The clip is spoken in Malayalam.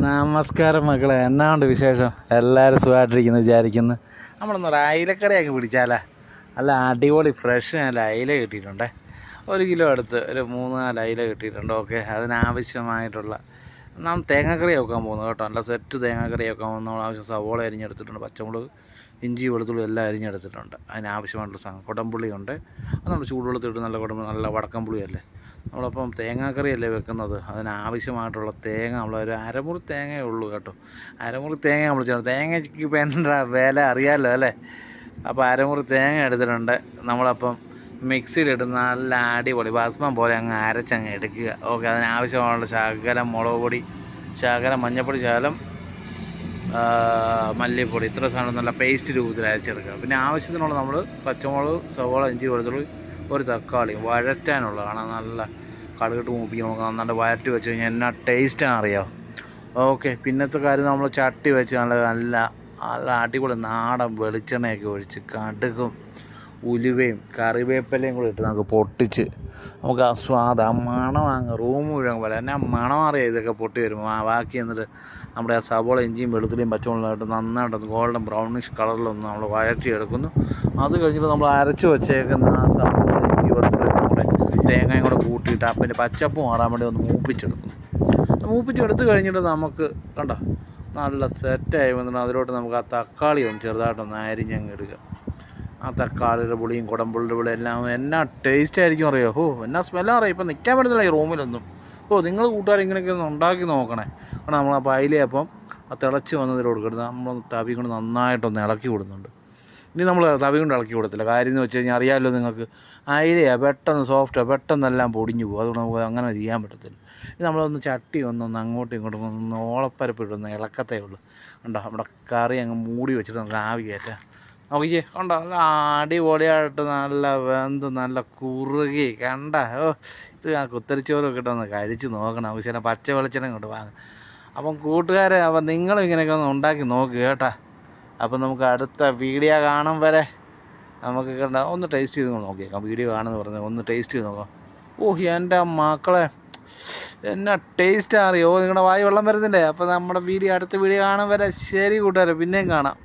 നമസ്കാരം മക്കളെ, എന്നാണ്ട് വിശേഷം? എല്ലാവരും സുഖമായിട്ടിരിക്കുന്നു വിചാരിക്കുന്നു. നമ്മളൊന്നൊരു അയിലക്കറിയൊക്കെ പിടിച്ചാലേ. അല്ല അടിപൊളി ഫ്രഷ് നല്ല അയില കിട്ടിയിട്ടുണ്ടേ. 1 കിലോ അടുത്ത് ഒരു 3-4 അയില കിട്ടിയിട്ടുണ്ട്. ഓക്കെ, അതിനാവശ്യമായിട്ടുള്ള നാം തേങ്ങാക്കറി വെക്കാൻ പോകുന്നു കേട്ടോ. നല്ല സെറ്റ് തേങ്ങാക്കറി വെക്കാൻ പോകുന്നു. നമ്മൾ ആവശ്യം സവോള അരിഞ്ഞെടുത്തിട്ടുണ്ട്, പച്ചമുളക്, ഇഞ്ചി, വെളുത്തുള്ളി എല്ലാം അരിഞ്ഞെടുത്തിട്ടുണ്ട്. അതിനാവശ്യമായിട്ടുള്ള സാധനം കൊടംപുളിയുണ്ട്. അത് നമ്മൾ ചൂടുവെള്ളത്തിട്ട് നല്ല വടക്കം പുളിയല്ലേ നമ്മളപ്പം തേങ്ങാക്കറിയല്ലേ വെക്കുന്നത്. അതിനാവശ്യമായിട്ടുള്ള തേങ്ങ നമ്മളൊരു അരമുറി തേങ്ങയേ ഉള്ളൂ കേട്ടോ. അരമുറി തേങ്ങ നമ്മൾ ചെയ്യണം. തേങ്ങയ്ക്ക് വേണ്ട വില അറിയാമല്ലോ അല്ലേ. അപ്പോൾ അരമുറി തേങ്ങ എടുത്തിട്ടുണ്ട്. നമ്മളപ്പം മിക്സിയിലിട്ട് നല്ല അടിപൊളി ഭസ്മം പോലെ അങ്ങ് അരച്ചങ്ങ് എടുക്കുക. ഓക്കെ, അതിനാവശ്യമായുള്ള ശകലം മുളക് പൊടി, ശകലം മഞ്ഞൾപ്പൊടി, ശകലം മല്ലിപ്പൊടി, ഇത്ര സാധനം നല്ല പേസ്റ്റ് രൂപത്തിൽ അരച്ചെടുക്കുക. പിന്നെ ആവശ്യത്തിനുള്ള നമ്മൾ പച്ചമുളക്, സവോള, ഇഞ്ചി, വെളുത്തുള്ളി, ഒരു തക്കാളി വഴറ്റാനുള്ളതാണ്. നല്ല കടുകിട്ട് മൂപ്പിക്കാൻ നമുക്ക് നന്നായിട്ട് വഴറ്റി വെച്ച് കഴിഞ്ഞാൽ എന്നാ ടേസ്റ്റാണ് അറിയാം. ഓക്കെ, പിന്നത്തെ കാര്യം നമ്മൾ ചട്ടി വെച്ച് നല്ല നല്ല നല്ല അടിപൊളി നാടൻ വെളിച്ചെണ്ണയൊക്കെ ഒഴിച്ച് കടുകും ഉലുവയും കറിവേപ്പിലയും കൂടി ഇട്ട് നമുക്ക് പൊട്ടിച്ച് നമുക്ക് ആ സ്വാദ്, ആ മണം അങ്ങ് റൂം മുഴുവൻ പോലെ എന്നാ മണം അറിയാം. ഇതൊക്കെ പൊട്ടി വരുമ്പോൾ ബാക്കി എന്നിട്ട് നമ്മുടെ ആ സവോള, ഇഞ്ചിയും, വെളുത്തുള്ളിയും, പച്ചമുളകായിട്ട് നന്നായിട്ട് ഗോൾഡൻ ബ്രൗണിഷ് കളറിലൊന്ന് നമ്മൾ വഴറ്റിയെടുക്കുന്നു. അത് കഴിഞ്ഞിട്ട് നമ്മൾ അരച്ച് വെച്ചേക്കുന്ന ആ സവോള, ഇഞ്ചി, വെളുത്തുള്ളി നമ്മുടെ തേങ്ങയും കൂടെ കൂട്ടിയിട്ട് പിന്നെ പച്ചപ്പ് മാറാൻ വേണ്ടി ഒന്ന് മൂപ്പിച്ചെടുക്കുന്നു. മൂപ്പിച്ചെടുത്ത് കഴിഞ്ഞിട്ട് നമുക്ക് കണ്ടോ നല്ല സെറ്റായി വന്നിട്ട് അതിലോട്ട് നമുക്ക് ആ തക്കാളി ഒന്ന് ചെറുതായിട്ടൊന്ന് അരിഞ്ഞങ്ങ് ഇടുക. ആ തക്കാളിയുടെ പുളിയും കുടംപുളിയുടെ പുളി എല്ലാം എന്നാ ടേസ്റ്റ് ആയിരിക്കും അറിയോ. എന്നാ സ്മെല്ലാം അറിയാം. ഇപ്പം നിൽക്കാൻ പറ്റുന്നില്ല ഈ റൂമിലൊന്നും. നിങ്ങൾ കൂട്ടുകാർ ഇങ്ങനെയൊക്കെ ഒന്ന് ഉണ്ടാക്കി നോക്കണേ. കാരണം നമ്മളപ്പോൾ അയിലയപ്പം ആ തിളച്ച് വന്നതിലോട്ട് കൊടുക്കുന്നത് നമ്മൾ തവി കൊണ്ട് നന്നായിട്ടൊന്ന് ഇളക്കി കൊടുക്കുന്നുണ്ട്. ഇനി നമ്മൾ തവി കൊണ്ട് ഇളക്കി കൊടുത്തില്ല. കാര്യം എന്ന് വെച്ച് കഴിഞ്ഞാൽ അറിയാമല്ലോ നിങ്ങൾക്ക്, അയിലയാണ് പെട്ടെന്ന് സോഫ്റ്റാണ്, പെട്ടെന്നെല്ലാം പൊടിഞ്ഞു പോകും. അതുകൊണ്ട് നമുക്ക് അങ്ങനെ ചെയ്യാൻ പറ്റത്തില്ല. ഇനി നമ്മളൊന്ന് ചട്ടി ഒന്നൊന്ന് അങ്ങോട്ടും ഇങ്ങോട്ടും ഒന്ന് ഓളപ്പരപ്പിട്ടൊന്ന് ഇളക്കത്തേ ഉള്ളൂ. കണ്ടോ നമ്മുടെ കറി അങ്ങ് മൂടി വെച്ചിട്ട് നമുക്ക് ആവി കയറ്റാം. നോക്കിച്ചേ കണ്ടോ, നല്ല അടിപൊളിയായിട്ട് നല്ല വെന്ത് നല്ല കുറുകി കണ്ട. ഇത് ആ കുത്തരിച്ചോറൊക്കെ ഇട്ടൊന്ന് കഴിച്ച് നോക്കണം. ആവശ്യം പച്ച വെളിച്ചെണ്ണ കൊണ്ട് വാങ്ങും. അപ്പം കൂട്ടുകാരെ, അപ്പം നിങ്ങളും ഇങ്ങനെയൊക്കെ ഒന്ന് ഉണ്ടാക്കി നോക്കുക കേട്ടാ. അപ്പം നമുക്ക് അടുത്ത വീഡിയോ കാണും വരെ നമുക്ക് കണ്ട ഒന്ന് ടേസ്റ്റ് ചെയ്ത് നോക്കിയേക്കാം. വീഡിയോ കാണുമെന്ന് പറഞ്ഞാൽ ഒന്ന് ടേസ്റ്റ് ചെയ്ത് നോക്കാം. എൻ്റെ മക്കളെ എന്നാ ടേസ്റ്റ് അറിയോ. നിങ്ങളുടെ വായി വെള്ളം വരുന്നില്ലേ. അപ്പോൾ നമ്മുടെ അടുത്ത വീഡിയോ കാണും വരെ ശരി കൂട്ടുകാരെ, പിന്നെയും കാണാം.